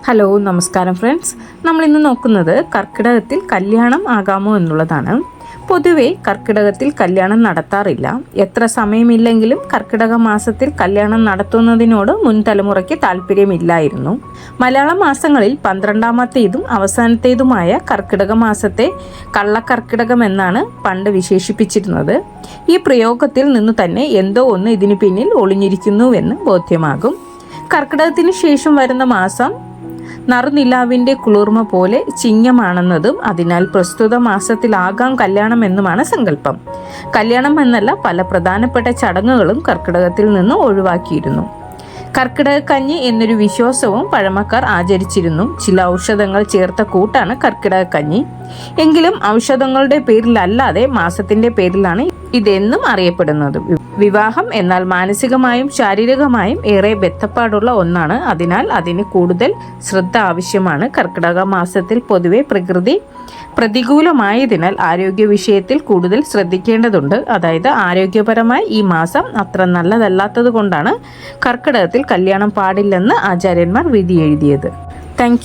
Hello നമസ്കാരം friends. നമ്മളിന്ന് നോക്കുന്നത് കർക്കിടകത്തിൽ കല്യാണം ആകാമോ എന്നുള്ളതാണ്. പൊതുവെ കർക്കിടകത്തിൽ കല്യാണം നടത്താറില്ല. എത്ര സമയമില്ലെങ്കിലും കർക്കിടക മാസത്തിൽ കല്യാണം നടത്തുന്നതിനോട് മുൻ തലമുറയ്ക്ക് താല്പര്യമില്ലായിരുന്നു. മലയാള മാസങ്ങളിൽ 12ാമത്തേതും അവസാനത്തേതുമായ കർക്കിടക മാസത്തെ കള്ളക്കർക്കിടകം എന്നാണ് പണ്ട് വിശേഷിപ്പിച്ചിരുന്നത്. ഈ പ്രയോഗത്തിൽ നിന്നു തന്നെ എന്തോ ഒന്ന് ഇതിനു പിന്നിൽ ഒളിഞ്ഞിരിക്കുന്നുവെന്ന് ബോധ്യമാകും. കർക്കിടകത്തിന് ശേഷം വരുന്ന മാസം നറുനിലാവിൻ്റെ കുളിർമ പോലെ ചിങ്ങമാണെന്നതും അതിനാൽ പ്രസ്തുത മാസത്തിലാകാം കല്യാണം എന്നുമാണ് സങ്കല്പം. കല്യാണം എന്നല്ല, പല പ്രധാനപ്പെട്ട ചടങ്ങുകളും കർക്കിടകത്തിൽ നിന്ന് ഒഴിവാക്കിയിരുന്നു. കർക്കിടകക്കഞ്ഞി എന്നൊരു വിശ്വാസവും പഴമക്കാർ ആചരിച്ചിരുന്നു. ചില ഔഷധങ്ങൾ ചേർത്ത കൂട്ടാണ് കർക്കിടകക്കഞ്ഞി. എങ്കിലും ഔഷധങ്ങളുടെ പേരിലല്ലാതെ മാസത്തിന്റെ പേരിലാണ് ഇതെന്നും അറിയപ്പെടുന്നത്. വിവാഹം എന്നാൽ മാനസികമായും ശാരീരികമായും ഏറെ ബന്ധപ്പാടുള്ള ഒന്നാണ്. അതിനാൽ അതിന് കൂടുതൽ ശ്രദ്ധ ആവശ്യമാണ്. കർക്കിടക മാസത്തിൽ പൊതുവെ പ്രകൃതി പ്രതികൂലമായതിനാൽ ആരോഗ്യ വിഷയത്തിൽ കൂടുതൽ ശ്രദ്ധിക്കേണ്ടതുണ്ട്. അതായത് ആരോഗ്യപരമായി ഈ മാസം അത്ര നല്ലതല്ലാത്തത് കൊണ്ടാണ് കർക്കിടകത്തിൽ കല്യാണം പാടില്ലെന്ന് ആചാര്യന്മാർ വിധി എഴുതിയത്. താങ്ക്